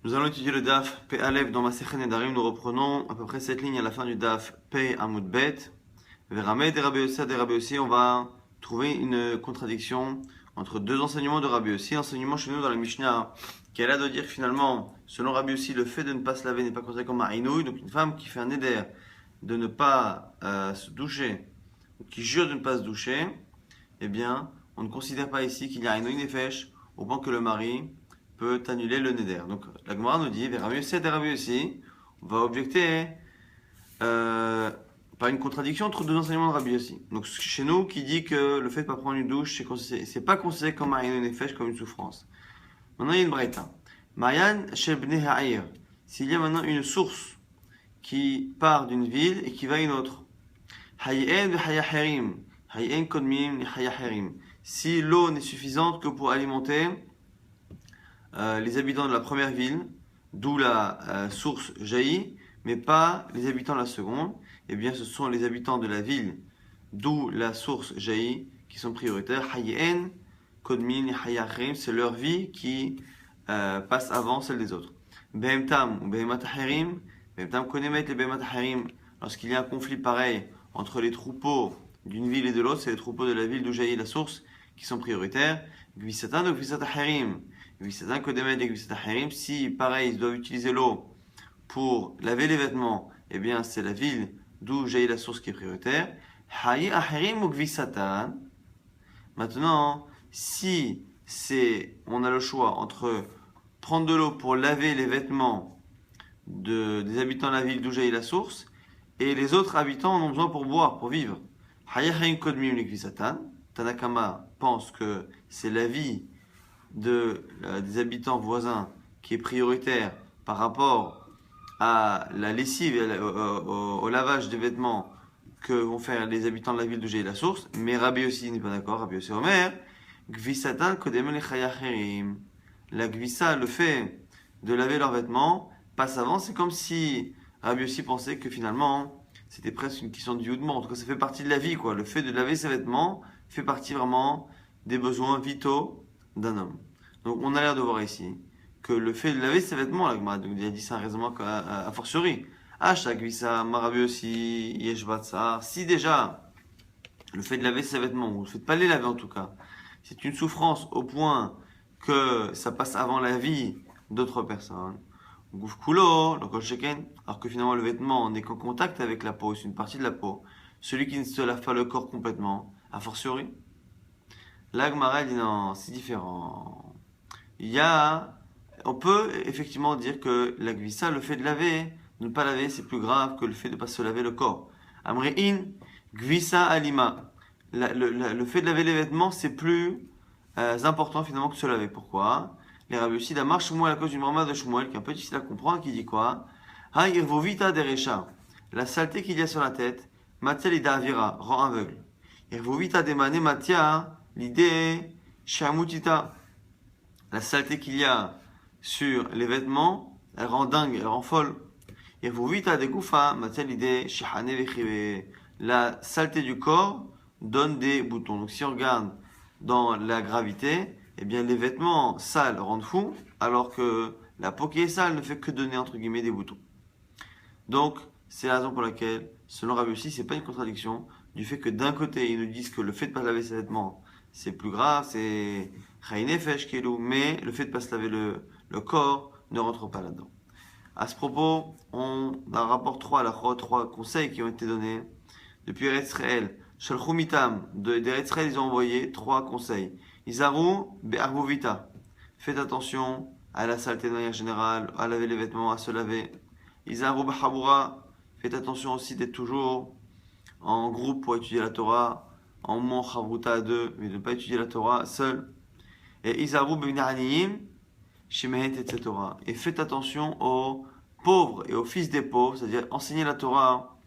Nous allons étudier le DAF P Aleph dans Masechet Nedarim. Nous reprenons à peu près cette ligne à la fin du DAF P Amud Bet. Verameh de Rabbi Yossi, on va trouver une contradiction entre deux enseignements de Rabbi Yossi. L'enseignement chez nous dans la Mishnah qui a l'air de dire que finalement, selon Rabbi Yossi, le fait de ne pas se laver n'est pas considéré comme un inouï. Donc une femme qui fait un éder de ne pas se doucher, ou qui jure de ne pas se doucher, eh bien, on ne considère pas ici qu'il y a un inouï nefesh au point que le mari peut annuler le neder. Donc la Gemara nous dit, Rabbi Yossi, on va objecter par une contradiction entre deux enseignements de Rabbi Yossi. Donc chez nous, qui dit que le fait de ne pas prendre une douche, c'est pas considéré comme un nefesh, comme une souffrance. Maintenant il y a une braïta. Mayan shebne ha'ir. S'il y a maintenant une source qui part d'une ville et qui va à une autre. Hayen ve hayaherim. Hayen kodmim hayaherim. Si l'eau n'est suffisante que pour alimenter les habitants de la première ville, d'où la source jaillit, mais pas les habitants de la seconde, eh bien ce sont les habitants de la ville d'où la source jaillit qui sont prioritaires. Hayen, Kodmin, Hayachim, c'est leur vie qui passe avant celle des autres. Behemtam ou Behemat Harim, Behemtam Konemet et Behemat Harim, lorsqu'il y a un conflit pareil entre les troupeaux d'une ville et de l'autre, c'est les troupeaux de la ville d'où jaillit la source qui sont prioritaires. Gvisatan ou Gvisat Harim, Gvisatan Konemet et Gvisat Harim, si pareil ils doivent utiliser l'eau pour laver les vêtements, eh bien c'est la ville d'où jaillit la source qui est prioritaire. Hayi Aherim ou Gvisatan. Maintenant, si on a le choix entre prendre de l'eau pour laver les vêtements des habitants de la ville d'où jaillit la source, et les autres habitants en ont besoin pour boire, pour vivre. Hayi Aherim Kodmim le Gvisatan. Tanakama pense que c'est la vie des habitants voisins qui est prioritaire par rapport à la lessive et au lavage des vêtements que vont faire les habitants de la ville d'où jaillit la source. Mais Rabbi Yossi n'est pas d'accord. Rabbi Yossi Omer, Gvisatan kodem le chayacherim. La gvissa, le fait de laver leurs vêtements, passe avant. C'est comme si Rabbi Yossi pensait que finalement c'était presque une question de yudement. En tout cas, ça fait partie de la vie, quoi. Le fait de laver ses vêtements fait partie vraiment des besoins vitaux d'un homme. Donc on a l'air de voir ici que le fait de laver ses vêtements, il a dit ça un raisonnement a fortiori. Rabbi Yossi, Yeshbatsar. Si déjà le fait de laver ses vêtements, ou le fait de pas les laver en tout cas, c'est une souffrance au point que ça passe avant la vie d'autres personnes. Alors que finalement le vêtement n'est qu'en contact avec la peau, c'est une partie de la peau. Celui qui ne se lave pas le corps complètement, a fortiori. Là, Gemara dit non, c'est différent. On peut effectivement dire que la gvissa, le fait de laver, de ne pas laver, c'est plus grave que le fait de ne pas se laver le corps. Amre'in, gvissa alima. Le fait de laver les vêtements, c'est plus important finalement que de se laver. Pourquoi? Les Rabbi Yossi d'Amar Shmuel, à cause du Marma de Shmuel, qui est un peu difficile à comprendre, qui dit quoi? Ha irvovita derecha. La saleté qu'il y a sur la tête, matia lida avira, rend aveugle. Irvovita demane matia, l'idée shamutita. La saleté qu'il y a sur les vêtements, elle rend dingue, elle rend folle. Irvovita de goufa, matia l'idée shihane vechive. La saleté du corps donne des boutons. Donc si on regarde dans la gravité, eh bien les vêtements sales rendent fou, alors que la peau qui est sale ne fait que donner entre guillemets des boutons. Donc c'est la raison pour laquelle, selon Rabbi Yossi, c'est pas une contradiction du fait que d'un côté ils nous disent que le fait de pas laver ses vêtements c'est plus grave, c'est chaynefesh kelou, mais le fait de pas se laver le corps ne rentre pas là-dedans. À ce propos, on a un rapport 3 à la 3 conseils qui ont été donnés depuis Eretz Israël. Shalchumitam, d'Eretz Israël, ils ont envoyé 3 conseils. Izaru be'arvovita. Faites attention à la saleté de manière générale, à laver les vêtements, à se laver. Izaru be'habura. Faites attention aussi d'être toujours en groupe pour étudier la Torah, en moment chavruta à 2, mais de ne pas étudier la Torah seul. Et Izaru be'minaniyim, shemehen etc. Et faites attention aux pauvres et aux fils des pauvres, c'est-à-dire enseigner la Torah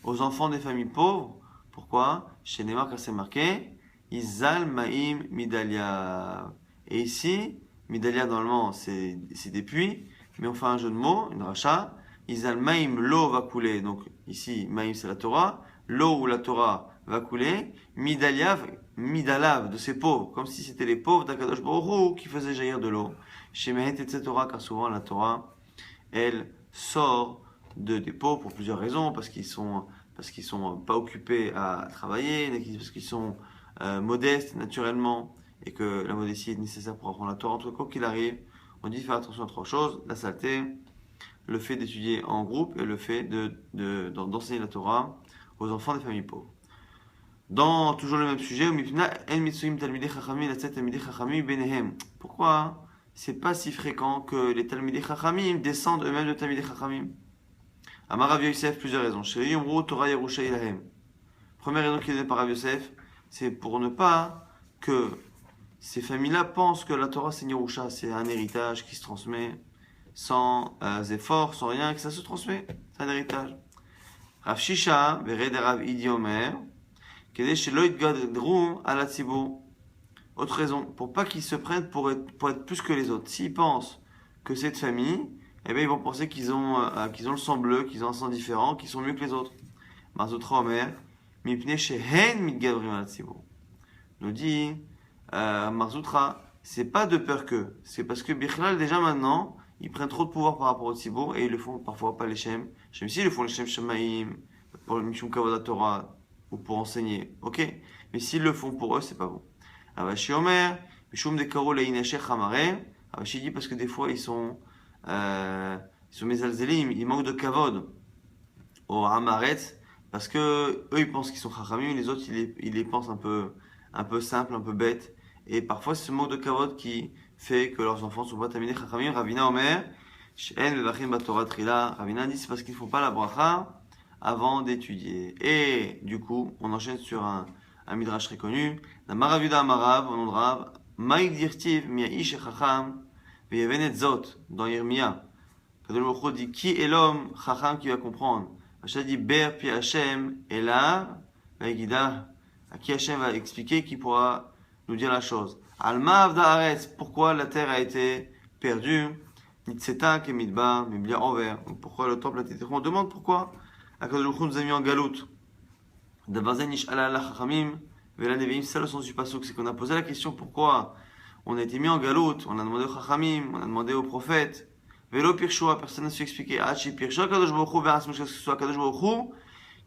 aux enfants des familles pauvres. Pourquoi? Chez Neymar, car c'est marqué Izal Maim Midalia. Et ici, Midalia, normalement, c'est des puits, mais on fait un jeu de mots, une racha. Izal Maim, l'eau va couler. Donc ici, Maim, c'est la Torah. L'eau où la Torah va couler midalav, de ces pauvres, comme si c'était les pauvres d'Akadosh Baruch Hu qui faisaient jaillir de l'eau. Chez Mehet et Torah, car souvent la Torah, elle sort des pauvres pour plusieurs raisons, parce qu'ils sont pas occupés à travailler, parce qu'ils sont modestes naturellement, et que la modestie est nécessaire pour apprendre la Torah. En tout cas, quoi qu'il arrive, on dit de faire attention à trois choses: la saleté, le fait d'étudier en groupe et le fait d'enseigner la Torah aux enfants des familles pauvres. Dans toujours le même sujet, pourquoi c'est pas si fréquent que les Talmidei Chachamim descendent eux-mêmes de Talmidei Chachamim? Amar Rav Yosef, plusieurs raisons. Première raison qui est donnée par Rav Yosef, c'est pour ne pas que ces familles-là pensent que la Torah c'est Yerusha, c'est un héritage qui se transmet sans effort, sans rien, que ça se transmet. C'est un héritage. Rav Shisha, Vered Rav Idi Omer, Kedei shelo yitgadru ala tzibur. Autre raison, pour pas qu'ils se prennent pour être plus que les autres. S'ils pensent que cette famille, eh bien ils vont penser qu'ils ont le sang bleu, qu'ils ont un sang différent, qu'ils sont mieux que les autres. Marzutra Omer, mipnei shehen mitgadrim ala tzibur. Nous dit Marzutra, c'est pas de peur que, c'est parce que Bichlal déjà maintenant, ils prennent trop de pouvoir par rapport au tzibur et ils le font parfois pas les shem. Shem si ils le font les shem shemaim pour le mishum kavod Torah ou pour enseigner, ok. Mais s'ils le font pour eux, c'est pas bon. Avashi Omer, mishum dekaro leinasher chamare. Avashi dit parce que des fois ils sont mezalzelim, ils manquent de kavod au hamaretz parce que eux ils pensent qu'ils sont chachamim, les autres ils les pensent un peu simples, un peu bêtes. Et parfois c'est ce manque de kavod qui fait que leurs enfants sont pas taminés chachamim. Ravina Omer, she'en mevachim batorah trila. Ravina dit c'est parce qu'ils font pas la bracha avant d'étudier. Et du coup, on enchaîne sur un midrash très connu. La Maravuda Amarav, au nom de Rav, Maïk dirtiv mia'ish chacham ve'yevenet zot, dans Yirmia. Kadosh Baruch Hu dit, qui est l'homme chacham qui va comprendre? Hachem dit, ber pi Hachem elav ve'gida. À qui Hachem va expliquer, qui pourra nous dire la chose. Alma avda aretz, pourquoi la terre a été perdue? Nitzeta kemidba, mais bien envers. Pourquoi le temple a été détruit? On demande pourquoi Akadosh Baruch Hu nous a mis en galoute. Davarzen nish'ala la chachamim ve'la neviim, c'est ça le sens du pasuk, c'est qu'on a posé la question pourquoi on a été mis en galoute, on a demandé aux chachamim, on a demandé aux prophètes, ve'lo pirshua, personne n'a su expliquer, hachi pirshua Akadosh Baruch Hu ve'asmush, que ce soit Akadosh Baruch Hu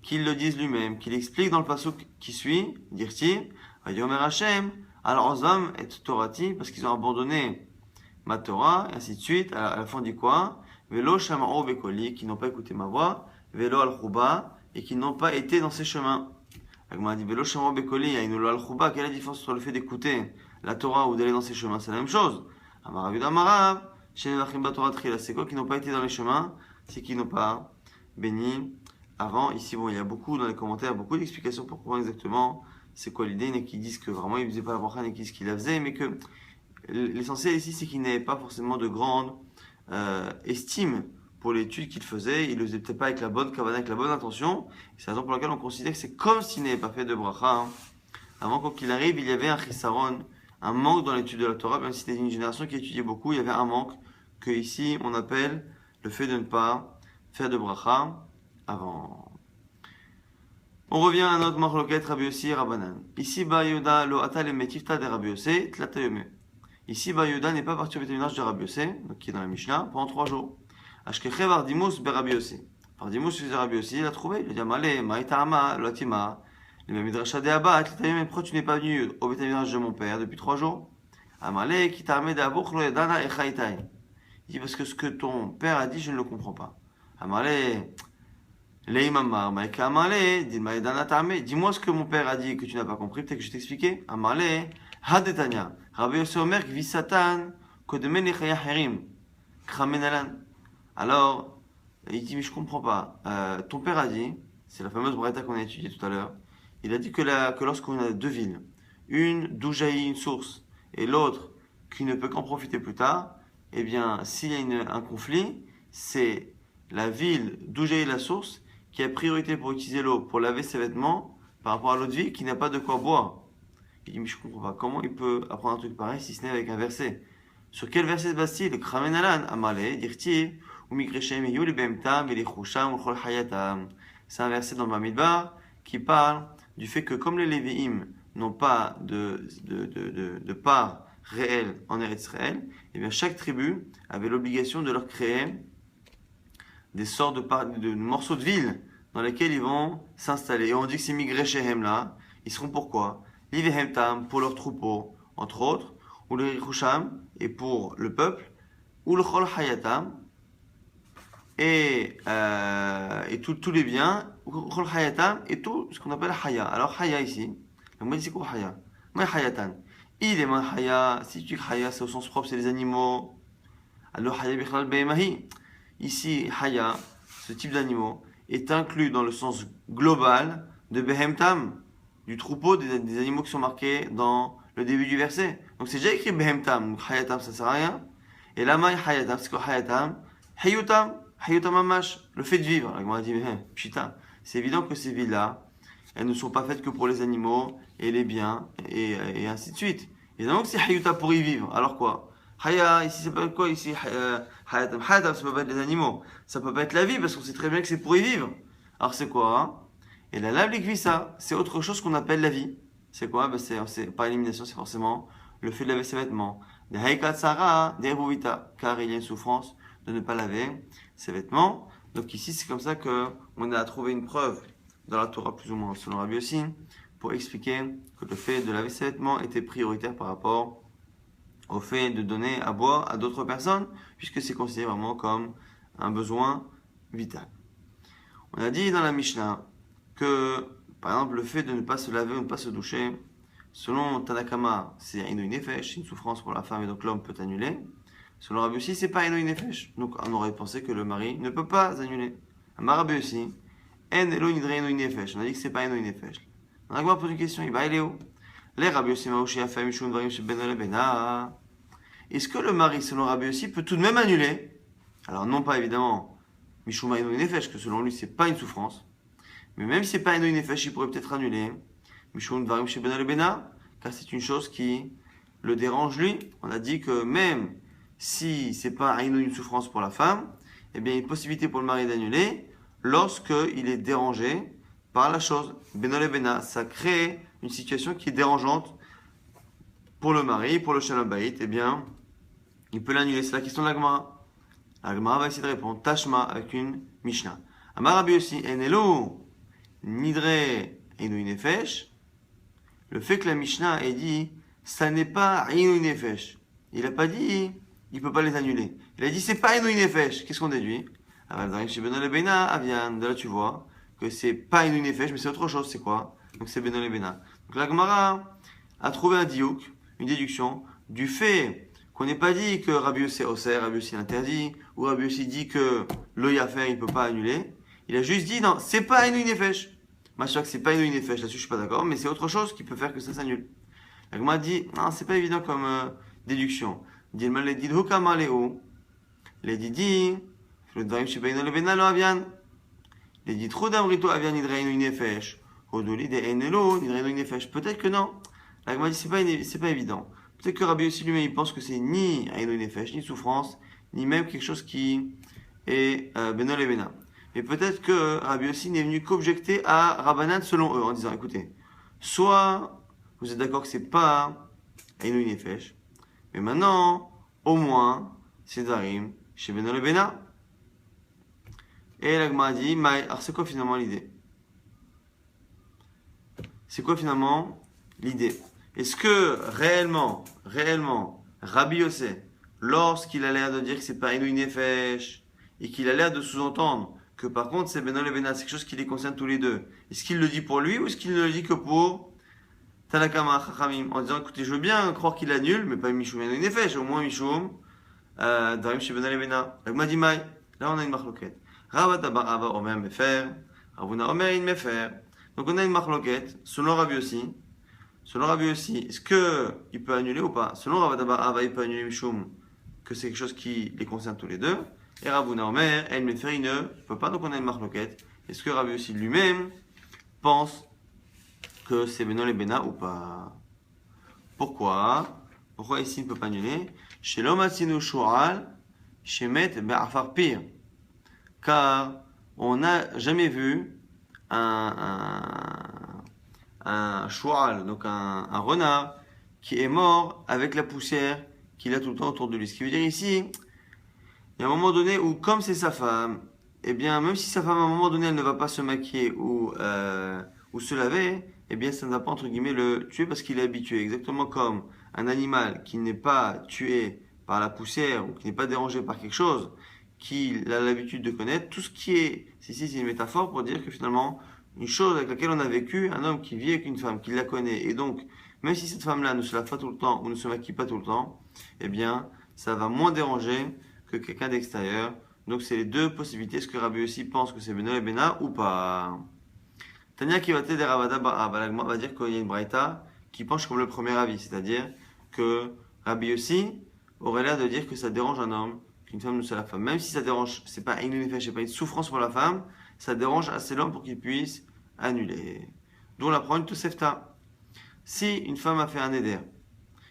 qu'il le dise lui-même, qu'il explique dans le pasuk qui suit, dirti, vayomer Hashem, al ozam et torati, parce qu'ils ont abandonné ma Torah, et ainsi de suite. À la fin, on dit quoi? Velo shama'o vekoli, qui n'ont pas écouté ma voix, velo al chuba, et qui n'ont pas été dans ces chemins. Agma dit velo shama'o vekoli, aïnolo al chuba, quelle est la différence entre le fait d'écouter la Torah ou d'aller dans ces chemins? C'est la même chose. Amarav Amarav, shenevachim batorah trila, c'est quoi qui n'ont pas été dans les chemins? C'est qu'ils n'ont pas béni avant. Ici, bon, il y a beaucoup dans les commentaires, beaucoup d'explications pourquoi exactement, c'est quoi l'idée. Il y en a qui disent que vraiment il ne faisait pas la bracha, il y en a qui disent qu'il la faisait, mais que l'essentiel ici, c'est qu'il n'avait pas forcément de grande estime pour l'étude qu'il faisait. Il ne le faisait peut-être pas avec la bonne kavana, avec la bonne intention. C'est la raison pour laquelle on considère que c'est comme s'il n'avait pas fait de bracha. Avant qu'il arrive, il y avait un chisaron, un manque dans l'étude de la Torah. Même si c'était une génération qui étudiait beaucoup, il y avait un manque que ici on appelle le fait de ne pas faire de bracha avant. On revient à notre marloquette Rabbi Yossi et Rabbanan. Ici, Ba-Yehuda lo ata le metifta de Rabbi Yossi tlatayome. Ici, Ba-Yehuda n'est pas parti au vétérinaire de Rabbi Yossi, donc qui est dans la Mishnah, pendant 3 jours. Ashkeche Vardimus be Rabbi Yossi. Vardimus faisait Rabbi Yossi, il a trouvé, il a dit Amalé, Maïtama, Lotima, le même Midrasha de Abba, tlatayome, pourquoi tu n'es pas venu au vétérinaire de mon père depuis 3 jours? Amalé, qui t'a amené d'Abouk lo yadana echaitai. Il dit parce que ce que ton père a dit, je ne le comprends pas. Amalé, Leimamar, Maïka Amalé, dit Maïdana Tame, dis-moi ce que mon père a dit que tu n'as pas compris, peut-être que je t'expliquais. Amalé, Hadetania, Rabbi Yossi Omer, Gvisatan, Kodemen Echaya Herim, Kramenalan. Alors, il dit, mais je comprends pas. Ton père a dit, c'est la fameuse braïta qu'on a étudiée tout à l'heure, il a dit que lorsqu'on a 2 villes, une d'où jaillit une source, et l'autre qui ne peut qu'en profiter plus tard, eh bien, s'il y a un conflit, c'est la ville d'où jaillit la source qui a priorité pour utiliser l'eau pour laver ses vêtements par rapport à l'autre ville qui n'a pas de quoi boire. Il dit, mais je comprends pas, comment il peut apprendre un truc pareil si ce n'est avec un verset? Sur quel verset se base-t-il? Kramenalan, Amalé, Dirti, ou Mikreshem, Yuli Bemtam, Velichusham, Uchol Hayatam. C'est un verset dans le Bamidbar qui parle du fait que comme les Lévi'im n'ont pas de part réelle en Eretz Israël, eh bien chaque tribu avait l'obligation de leur créer des sortes de morceaux de ville dans lesquels ils vont s'installer. Et on dit que ces migrés Shehem là, ils seront pourquoi? L'Ivehem Tam pour leurs troupeaux, entre autres, ou le Richusham, et pour le peuple, ou le Chol Hayatam, et tous les biens, Chol Hayatam, et tout ce qu'on appelle Haya. Alors Haya ici, donc moi c'est quoi Haya? Moi Hayatan. Il est man Haya, si tu dis Haya c'est au sens propre, c'est les animaux. Alors Haya Bichlal Be'emahi. Ici, Haya, ce type d'animaux, est inclus dans le sens global de Behemtam, du troupeau des animaux qui sont marqués dans le début du verset. Donc c'est déjà écrit Behemtam, donc Hayatam ça sert à rien. Et là, Hayatam, c'est quoi Hayatam? Hayutam, Hayutam Amash, le fait de vivre. La Gemara dit, putain, c'est évident que ces villes-là, elles ne sont pas faites que pour les animaux et les biens, et ainsi de suite. Évidemment que c'est Hayuta pour y vivre. Alors quoi? Haya, ici, ça peut être quoi ici? Hayatam, Hayatam, ça peut pas être les animaux. Ça peut pas être la vie, parce qu'on sait très bien que c'est pour y vivre. Alors c'est quoi hein? Et la lave ça, c'est autre chose qu'on appelle la vie. C'est quoi? C'est par élimination, c'est forcément le fait de laver ses vêtements. Des Haikat Sarah, des Rebuvita, car il y a une souffrance de ne pas laver ses vêtements. Donc ici, c'est comme ça qu'on a trouvé une preuve dans la Torah, plus ou moins, selon Rabbi Yossi, pour expliquer que le fait de laver ses vêtements était prioritaire par rapport au fait de donner à boire à d'autres personnes, puisque c'est considéré vraiment comme un besoin vital. On a dit dans la Mishnah que, par exemple, le fait de ne pas se laver ou de ne pas se doucher, selon Tanakama, c'est Inouï Nefesh, c'est une souffrance pour la femme et donc l'homme peut annuler. Selon Rabbi aussi, c'est pas Inouï Nefesh. Donc on aurait pensé que le mari ne peut pas annuler. Amar Rabbi aussi, En Elo Nidre Inouï Nefesh. On a dit que c'est pas Inouï Nefesh. On a pose une question, il va aller où? Les Rabbi aussi Maouchi Afam Mishun Varim Sheben Bena. Est-ce que le mari, selon Rabbi aussi, peut tout de même annuler? Alors non pas évidemment Mishum Inouï Nefesh, que selon lui c'est pas une souffrance. Mais même si c'est pas Inouï Nefesh, il pourrait peut-être annuler. Mishum Varim Sheben Bena, car c'est une chose qui le dérange lui. On a dit que même si c'est pas une souffrance pour la femme, eh bien il y a une possibilité pour le mari d'annuler lorsqu'il est dérangé par la chose. Benole Bena, ça crée une situation qui est dérangeante pour le mari, pour le Shalom Bayit, eh bien il peut l'annuler. C'est la question de la Gemara. La Gemara va essayer de répondre. Tashma avec une Mishnah. Amar Rabbi aussi, Enelo, Nidre, Inouï Nefesh. Le fait que la Mishnah ait dit, ça n'est pas Inouï Nefesh. Il n'a pas dit, il ne peut pas les annuler. Il a dit, c'est pas Inouï Nefesh. Qu'est-ce qu'on déduit? De là, tu vois que c'est pas Inouï Nefesh, mais c'est autre chose. C'est quoi? Donc c'est Benol et Bena. Donc la Gemara a trouvé un diouk, une déduction, du fait qu'on n'ait pas dit que Rabbi Yossi Oser, Rabbi Yossi interdit, ou Rabbi Yossi dit que le Yafer, il ne peut pas annuler. Il a juste dit, non, c'est pas Inouï Nefesh. Moi, je sais que c'est pas Inouï Nefesh, là-dessus, je suis pas d'accord, mais c'est autre chose qui peut faire que ça s'annule. La Gemara dit, non, c'est pas évident comme déduction. Dilma le dit, Hukama Léo. Il a dit, le Dvarim Shebaino le Bena lo Avian. Il a dit, Trudam Rito Avian Nidreinu Nefesh. Hodoli de Enelo Nidreinu Nefesh. Peut-être que non. La Gemara dit, c'est pas évident. Peut-être que Rabbi aussi lui-même, il pense que c'est ni Ainu Nefesh, ni souffrance, ni même quelque chose qui est Benol et Bena. Mais peut-être que Rabbi aussi n'est venu qu'objecter à Rabbanan selon eux, en disant, écoutez, soit vous êtes d'accord que c'est pas Ainu Nefesh, mais maintenant, au moins, c'est Darim chez Benol et Bena. Et la Gemara dit, alors c'est quoi finalement l'idée? C'est quoi finalement l'idée? Est-ce que réellement, Rabbi Yossi, lorsqu'il a l'air de dire que c'est pas Inouï Nefesh, et qu'il a l'air de sous-entendre que par contre c'est Benol et Bena, c'est quelque chose qui les concerne tous les deux, est-ce qu'il le dit pour lui ou est-ce qu'il ne le dit que pour Tanakama Chachamim, en disant écoutez, je veux bien croire qu'il annule, mais pas Mishum Inouï Nefesh, au moins Mishum Darim chez Benol et Bena. La Gemara dit Maï, là on a une marloquette. Rabat Abarava Omer Mefer, Ravuna Omer In Mefer. Donc on a une marloquette, selon Rabbi Yossi. Selon Rabbi Yossi, est-ce qu'il peut annuler ou pas? Selon Rabat Abarava, il peut annuler Mishum, que c'est quelque chose qui les concerne tous les deux. Et Ravuna Omer, El Mefer, il ne peut pas, donc on a une marloquette. Est-ce que Rabbi Yossi lui-même pense que c'est Benol et Bena ou pas? Pourquoi ici il ne peut pas annuler? Chez l'homme Atsinu Shural, chez Met Be'afar Pir. Car on n'a jamais vu un un choual, donc un renard, qui est mort avec la poussière qu'il a tout le temps autour de lui. Ce qui veut dire ici, il y a un moment donné où, comme c'est sa femme, eh bien, même si sa femme, à un moment donné, elle ne va pas se maquiller ou se laver, eh bien, ça ne va pas, entre guillemets, le tuer parce qu'il est habitué. Exactement comme un animal qui n'est pas tué par la poussière ou qui n'est pas dérangé par quelque chose qu'il a l'habitude de connaître. Tout ce qui est, ici, c'est une métaphore pour dire que finalement, une chose avec laquelle on a vécu, un homme qui vit avec une femme, qui la connaît, et donc, même si cette femme-là ne se lave pas tout le temps ou ne se maquille pas tout le temps, eh bien, ça va moins déranger que quelqu'un d'extérieur. Donc, c'est les deux possibilités. Est-ce que Rabbi aussi pense que c'est Beno et Bena ou pas? Tania qui va t'aider Ravada Balagma va dire qu'il y a une braïta qui penche comme le premier avis, c'est-à-dire que Rabbi aussi aurait l'air de dire que ça dérange un homme qu'une femme ne se lave pas. Même si ça dérange, c'est pas une souffrance pour la femme, ça dérange assez l'homme pour qu'il puisse annuler. D'où on apprend une Tosefta. Si une femme a fait un éder,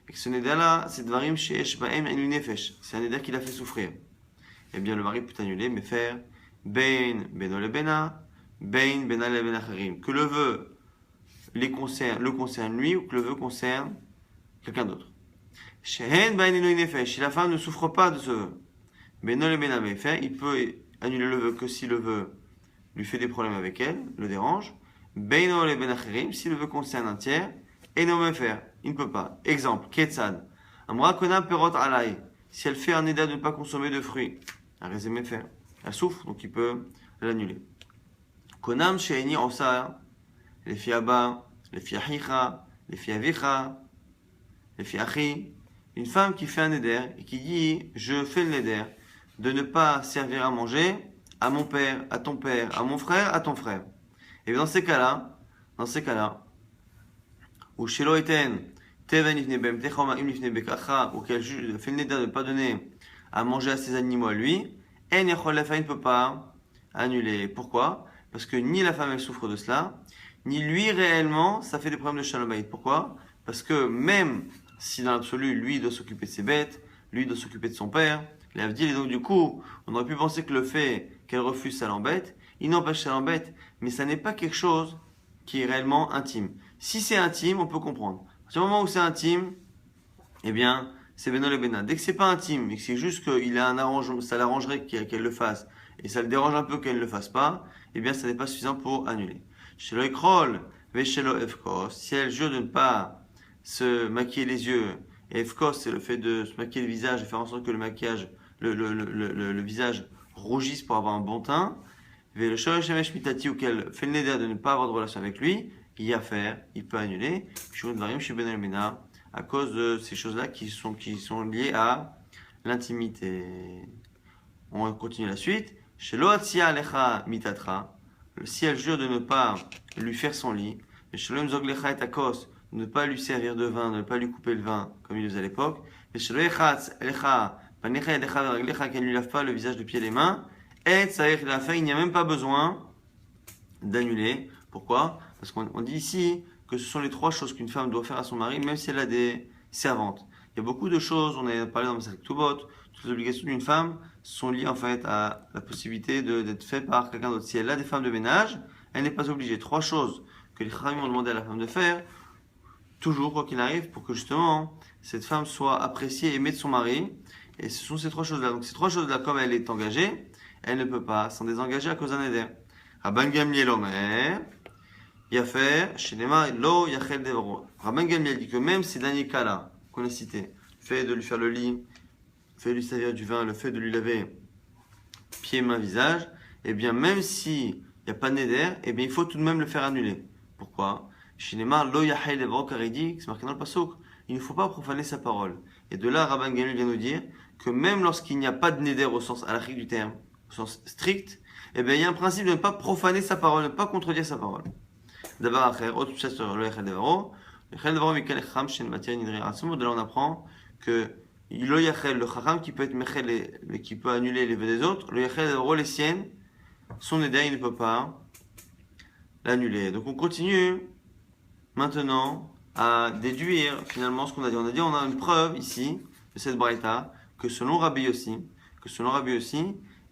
et que ce néder-là, c'est Dvarim Sheesh Baem Enu Nefesh, c'est un éder qui l'a fait souffrir, eh bien le mari peut annuler, mais faire Bein Beno le Bena, Bein Bena le Benacharim. Que le vœu le concerne lui ou que le vœu concerne quelqu'un d'autre. Shehen Bain Enu Nefesh, si la femme ne souffre pas de ce vœu, Beno le Bena faire, il peut annuler le vœu que si le vœu lui fait des problèmes avec elle, le dérange. Beino le Benacharim, si le vœu concerne un tiers, et non me faire. Il ne peut pas. Exemple, Ketzad. Amra kona perot alay. Si elle fait un édat de ne pas consommer de fruits, un résumé faire. Elle souffre, donc il peut l'annuler. Konam sheini osa. Les filles abba, les filles achicha, les filles avicha, les filles achi. Une femme qui fait un éder et qui dit je fais le éder de ne pas servir à manger à mon père, à ton père, à mon frère, à ton frère. Et bien dans ces cas-là, ou chez l'Oeten, Teven ifne bem, Techoma im ifne bekacha, ou qu'elle fait le nida de ne pas donner à manger à ses animaux à lui, En yachol la femme ne peut pas annuler. Pourquoi? Parce que ni la femme elle souffre de cela, ni lui réellement ça fait des problèmes de shalom bayit. Pourquoi? Parce que même si dans l'absolu lui doit s'occuper de ses bêtes, lui doit s'occuper de son père, l'avdil, et donc du coup on aurait pu penser que le fait qu'elle refuse ça l'embête, il n'empêche ça l'embête, mais ça n'est pas quelque chose qui est réellement intime. Si c'est intime, on peut comprendre. À partir du moment où c'est intime, eh bien, c'est Beno le Bena. Dès que c'est pas intime, et que c'est juste qu'il a un arrangement, ça l'arrangerait qu'elle le fasse, et ça le dérange un peu qu'elle ne le fasse pas, eh bien, ça n'est pas suffisant pour annuler. Chez le Ekrol, Veshelo Efkos, si elle jure de ne pas se maquiller les yeux, et Efkos, c'est le fait de se maquiller le visage et faire en sorte que le maquillage, le visage rougisse pour avoir un bon teint, le Shoresh Shemesh Mitati, ou qu'elle fait le néder de ne pas avoir de relation avec lui, il y a à faire, il peut annuler. Chez Ben Almena, à cause de ces choses-là qui sont liées à l'intimité. On continue la suite. Chez Loatzia Alecha Mitatra, si elle jure de ne pas lui faire son lit, chez Lomzoglecha et Akos, de ne pas lui servir de vin, de ne pas lui couper le vin, comme il le faisait à l'époque, et chez Loechatz Alecha, Panecha et Alecha, qu'elle ne lui lave pas le visage, de pied et les mains, et ça il n'y a même pas besoin d'annuler. Pourquoi? Parce qu'on dit ici que ce sont les trois choses qu'une femme doit faire à son mari, même si elle a des servantes. Il y a beaucoup de choses, on a parlé dans le Masechet Ketubot, toutes les obligations d'une femme sont liées en fait à la possibilité d'être faites par quelqu'un d'autre. Si elle a des femmes de ménage, elle n'est pas obligée. Trois choses que les Chachamim ont demandé à la femme de faire, toujours quoi qu'il arrive, pour que justement cette femme soit appréciée et aimée de son mari. Et ce sont ces trois choses-là. Donc ces trois choses-là, comme elle est engagée, elle ne peut pas s'en désengager à cause d'un éder. Rabban Gamliel Omer, Yafer, Shenema, Lo, Yachel Devro. Rabban Gamliel dit que même ces derniers cas-là qu'on a cités, le fait de lui faire le lit, le fait de lui servir du vin, le fait de lui laver pieds, mains, visage, eh bien même s'il n'y a pas de néder, eh bien il faut tout de même le faire annuler. Pourquoi? Shenema, Lo, Yachel Devro, car il dit, c'est marqué dans le pasuk, il ne faut pas profaner sa parole. Et de là, Rabban Gamliel vient nous dire que même lorsqu'il n'y a pas de néder au sens halachique du terme, au sens strict, eh bien, il y a un principe de ne pas profaner sa parole, de ne pas contredire sa parole. D'abord, après, autre chose sur le Echel Devaro. Le Echel Devaro, Mikel Echam, Shen Matière Nidri Ratsum. De là, on apprend que le Yachel, le Chacham, qui peut être Mechel, qui peut annuler les vœux des autres, le Echel Devaro, les siennes, son éder, il ne peut pas l'annuler. Donc, on continue maintenant à déduire finalement ce qu'on a dit. On a dit, on a une preuve ici, de cette braïta, que selon Rabbi Yossi,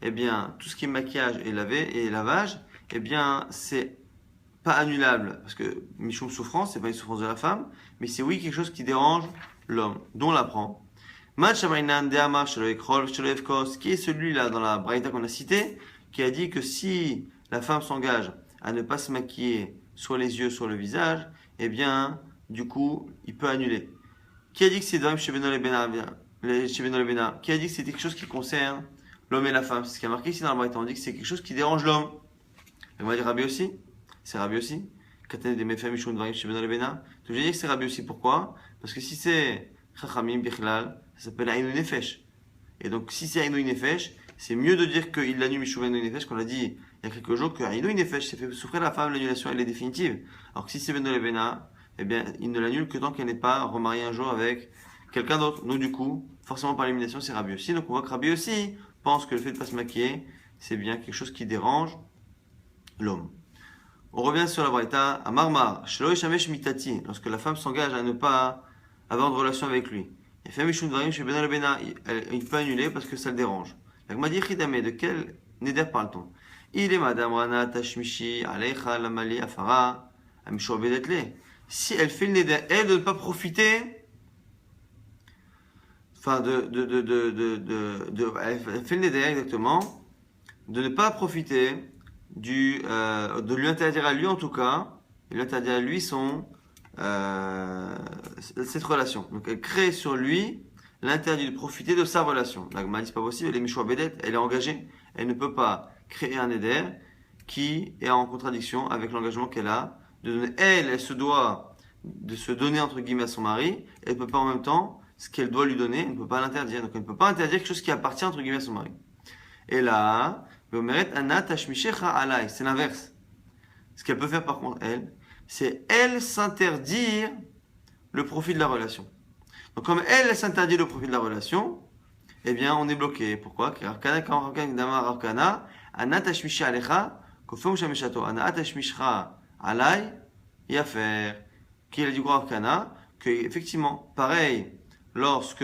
eh bien, tout ce qui est maquillage et lavage, eh bien, c'est pas annulable, parce que Michoum souffrance, c'est pas une souffrance de la femme, mais c'est oui quelque chose qui dérange l'homme, dont on l'apprend. Qui est celui-là dans la braïta qu'on a cité, qui a dit que si la femme s'engage à ne pas se maquiller soit les yeux, soit le visage, eh bien, du coup, il peut annuler. Qui a dit que c'est Dvarim Shebeno Lebena? Qui a dit que c'était quelque chose qui concerne l'homme et la femme? C'est ce qui a marqué ici dans la braïta. On dit que c'est quelque chose qui dérange l'homme. On va dire Rabbi aussi. C'est Rabbi aussi. Katane des Mefem Mishum Dvarim Shebeno Lebena. Donc je dis que c'est Rabbi aussi. Pourquoi? Parce que si c'est Chachamim Bichlal, ça s'appelle Aïnou Nefesh. Et donc si c'est Aïnou Nefesh, c'est mieux de dire qu'il l'annule Mishum Aïnou Nefesh, qu'on l'a dit il y a quelques jours, que Aïnou Nefesh, c'est fait souffrir la femme, l'annulation elle est définitive. Alors que si c'est Beno Lebena, eh bien il ne l'annule que tant qu'elle n'est pas remariée un jour avec quelqu'un d'autre. Donc du coup, forcément par élimination, c'est Rabbi aussi. Donc on voit que Rabbi aussi pense que le fait de ne pas se maquiller, c'est bien quelque chose qui dérange l'homme. On revient sur la braïta à Marmar, Shelo Yeshamesh Mitati, lorsque la femme s'engage à ne pas avoir de relation avec lui. Il fait Mishum Dvarim chez Bena Lebena, il peut annuler parce que ça le dérange. La Gemara dit Chidame, de quel neder parle-t-on? Il est Madame Rana Tashmishi Alecha Lamali Afara Amisho Bedetle. Si elle fait le neder, elle, de ne pas profiter, enfin, elle fait le neder exactement, de ne pas profiter de lui interdire à lui en tout cas, il lui interdire à lui cette relation. Donc elle crée sur lui l'interdit de profiter de sa relation. La Gemara dit c'est pas possible, elle est Mishwa Bedet, elle est engagée, elle ne peut pas créer un éder qui est en contradiction avec l'engagement qu'elle a de donner. Elle se doit de se donner entre guillemets à son mari, elle ne peut pas en même temps ce qu'elle doit lui donner, elle ne peut pas l'interdire. Donc elle ne peut pas interdire quelque chose qui appartient entre guillemets à son mari. Et là, c'est l'inverse. Ce qu'elle peut faire par contre, c'est elle s'interdire le profit de la relation. Donc comme elle s'interdit le profit de la relation, eh bien on est bloqué. Pourquoi? Car qui a dit quoi Arkana? Que effectivement, pareil, lorsque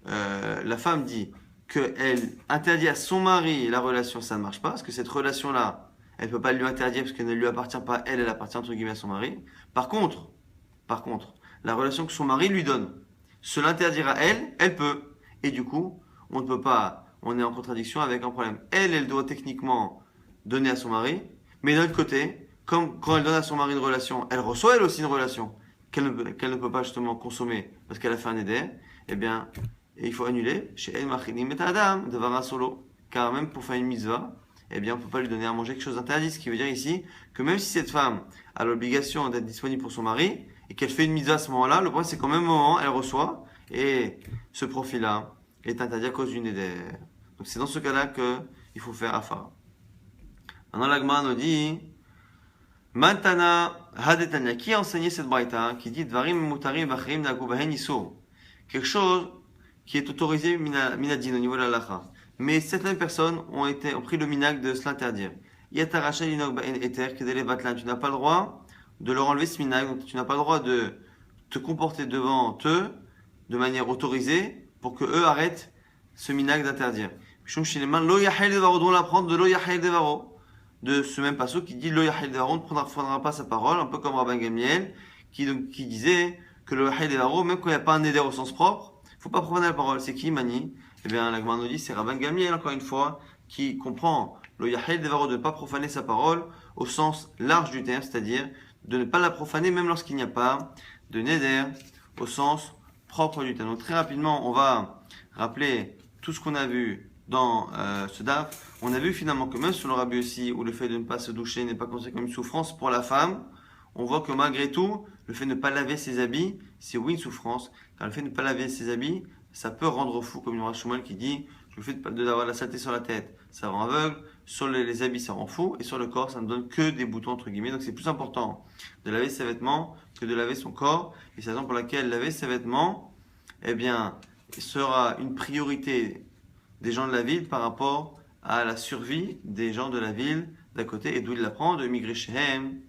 la femme dit qu'elle interdit à son mari la relation, ça ne marche pas, parce que cette relation-là, elle ne peut pas lui interdire parce qu'elle ne lui appartient pas, elle appartient entre guillemets à son mari. Par contre, la relation que son mari lui donne, se l'interdire à elle, elle peut. Et du coup, on ne peut pas, on est en contradiction avec un problème. Elle doit techniquement donner à son mari, mais d'un autre côté, comme quand elle donne à son mari une relation, elle reçoit elle aussi une relation qu'elle ne peut pas justement consommer parce qu'elle a fait un éder, eh bien, il faut annuler chez El Machinim et Adam de Vara Solo. Car même pour faire une mitzvah, eh bien, on ne peut pas lui donner à manger quelque chose d'interdit. Ce qui veut dire ici que même si cette femme a l'obligation d'être disponible pour son mari et qu'elle fait une mitzvah à ce moment-là, le problème c'est qu'au même moment, elle reçoit et ce profil-là est interdit à cause d'une éder. Donc c'est dans ce cas-là qu'il faut faire afar. Maintenant, l'Agma nous dit Mantana Hadetania, qui a enseigné cette braïta qui dit Dvarim Mutarim Vachrim Nagubahen Isur, quelque chose qui est autorisé minadin au niveau de la lacha. Mais certaines personnes ont pris le minag de se l'interdire. Yataracha l'inog ba'en eter kedele vatlan. Tu n'as pas le droit de leur enlever ce minag, donc tu n'as pas le droit de te comporter devant eux de manière autorisée pour que eux arrêtent ce minag d'interdire. Shum shileman lo yahel devaro, dont l'apprendre de lo yahel devaro, de ce même passage qui dit lo yahel devaro, on ne prendra pas sa parole, un peu comme Rabban Gamliel qui disait que lo yahel devaro, même quand il n'y a pas un éder au sens propre, il ne faut pas profaner la parole. C'est qui Mani? Eh bien, la Gemara nous dit c'est Rabban Gamliel, encore une fois, qui comprend le Yahel Devaro de ne pas profaner sa parole au sens large du terme, c'est-à-dire de ne pas la profaner même lorsqu'il n'y a pas de Neder au sens propre du terme. Donc très rapidement, on va rappeler tout ce qu'on a vu dans ce daf. On a vu finalement que même sur le Rabbi aussi, où le fait de ne pas se doucher n'est pas considéré comme une souffrance pour la femme, on voit que malgré tout, le fait de ne pas laver ses habits, c'est oui une souffrance. Car le fait de ne pas laver ses habits, ça peut rendre fou, comme il y Shmuel qui dit, le fait d'avoir la saleté sur la tête, ça rend aveugle, sur les habits, ça rend fou, et sur le corps, ça ne donne que des boutons, entre guillemets. Donc c'est plus important de laver ses vêtements que de laver son corps. Et c'est la raison pour laquelle laver ses vêtements, eh bien, sera une priorité des gens de la ville par rapport à la survie des gens de la ville d'à côté. Et d'où il l'apprend, de migrer chez Hem,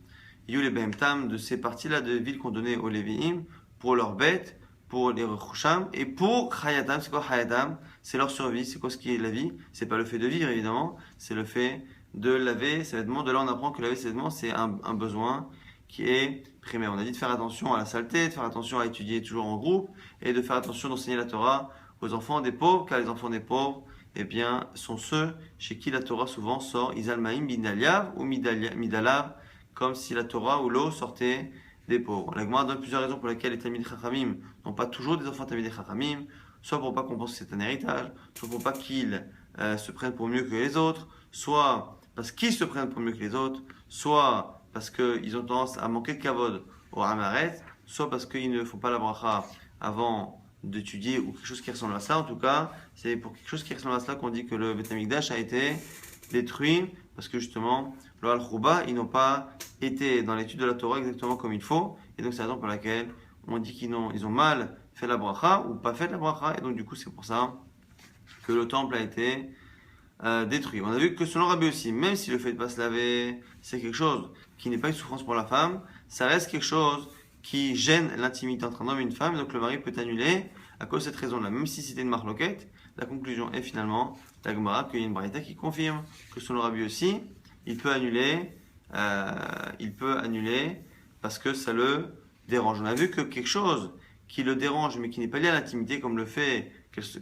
Yule Behemtam, de ces parties-là de villes qu'on donnait aux Lévi'im pour leurs bêtes, pour les Rechusham, et pour Chayatam. C'est quoi Chayatam? C'est leur survie. C'est quoi ce qui est la vie? C'est pas le fait de vivre évidemment, c'est le fait de laver ses vêtements. De là, on apprend que laver ses vêtements, c'est un besoin qui est primaire. On a dit de faire attention à la saleté, de faire attention à étudier toujours en groupe et de faire attention d'enseigner la Torah aux enfants des pauvres, car les enfants des pauvres, eh bien, sont ceux chez qui la Torah souvent sort Izalmaïm Midaliav ou Midalav, comme si la Torah ou l'eau sortait des pauvres. La Gemara donne plusieurs raisons pour lesquelles les Talmidei Chachamim n'ont pas toujours des enfants Talmidei Chachamim, soit pour pas qu'on pense que c'est un héritage, soit pour pas qu'ils se prennent pour mieux que les autres, soit parce qu'ils se prennent pour mieux que les autres, soit parce qu'ils ont tendance à manquer de kavod au Hamaret, soit parce qu'ils ne font pas la bracha avant d'étudier ou quelque chose qui ressemble à ça. En tout cas, c'est pour quelque chose qui ressemble à cela qu'on dit que le Beth Amikdash a été détruit, parce que justement, le Al-Khouba, ils n'ont pas été dans l'étude de la Torah exactement comme il faut, et donc c'est la raison pour laquelle on dit qu'ils ont mal fait la bracha ou pas fait la bracha, et donc du coup c'est pour ça que le temple a été détruit. On a vu que selon Rabbi aussi, même si le fait de ne pas se laver, c'est quelque chose qui n'est pas une souffrance pour la femme, ça reste quelque chose qui gêne l'intimité entre un homme et une femme, donc le mari peut annuler à cause de cette raison-là. Même si c'était une marloquette, la conclusion est finalement, la Gemara, qu'il y a une braïta qui confirme que selon Rabbi aussi, il peut annuler parce que ça le dérange. On a vu que quelque chose qui le dérange mais qui n'est pas lié à l'intimité, comme le fait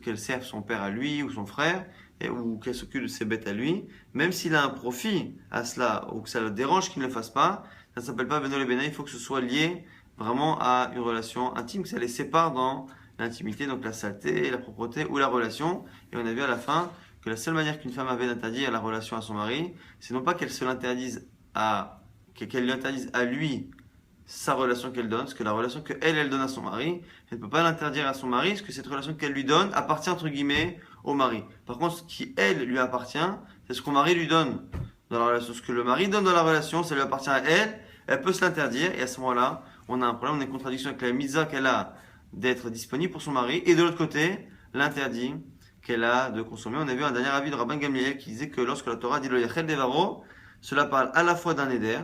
qu'elle serve son père à lui ou son frère, ou qu'elle s'occupe de ses bêtes à lui, même s'il a un profit à cela ou que ça le dérange qu'il ne le fasse pas, ça ne s'appelle pas Beno le Bena, il faut que ce soit lié vraiment à une relation intime, que ça les sépare dans l'intimité, donc la saleté, la propreté ou la relation. Et on a vu à la fin que la seule manière qu'une femme avait d'interdire la relation à son mari, c'est non pas qu'elle se l'interdise qu'elle lui interdise à lui sa relation qu'elle donne, parce que la relation qu'elle donne à son mari, elle ne peut pas l'interdire à son mari, parce que cette relation qu'elle lui donne appartient entre guillemets au mari. Par contre, ce qui elle lui appartient, c'est ce qu'on mari lui donne dans la relation. Ce que le mari donne dans la relation, ça lui appartient à elle, elle peut se l'interdire, et à ce moment-là, on a un problème, on a une contradiction avec la mitzvah qu'elle a d'être disponible pour son mari, et de l'autre côté, l'interdit qu'elle a de consommer. On a vu un dernier avis de Rabban Gamliel qui disait que lorsque la Torah dit le Yachel Devaro, cela parle à la fois d'un éder,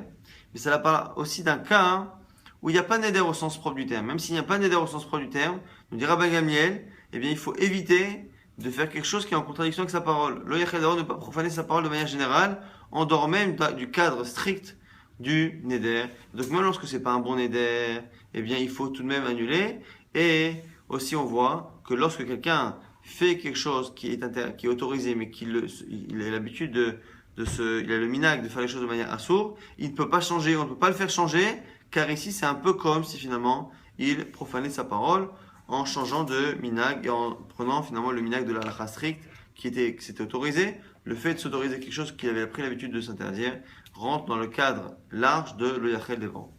mais cela parle aussi d'un cas où il n'y a pas d'éder au sens propre du terme. Même s'il n'y a pas d'éder au sens propre du terme, nous dit Rabban Gamliel, eh bien il faut éviter de faire quelque chose qui est en contradiction avec sa parole. Le Yachel Devaro, ne pas profaner sa parole de manière générale, en dehors même du cadre strict du neder. Donc même lorsque c'est pas un bon neder, eh bien il faut tout de même annuler. Et aussi on voit que lorsque quelqu'un fait quelque chose qui est autorisé, mais il a l'habitude il a le minag de faire les choses de manière assourde, il ne peut pas changer, on ne peut pas le faire changer, car ici c'est un peu comme si finalement il profanait sa parole en changeant de minag et en prenant finalement le minag de la halakha stricte qui s'était autorisé. Le fait de s'autoriser quelque chose qu'il avait pris l'habitude de s'interdire rentre dans le cadre large de l'Oyachel Devant.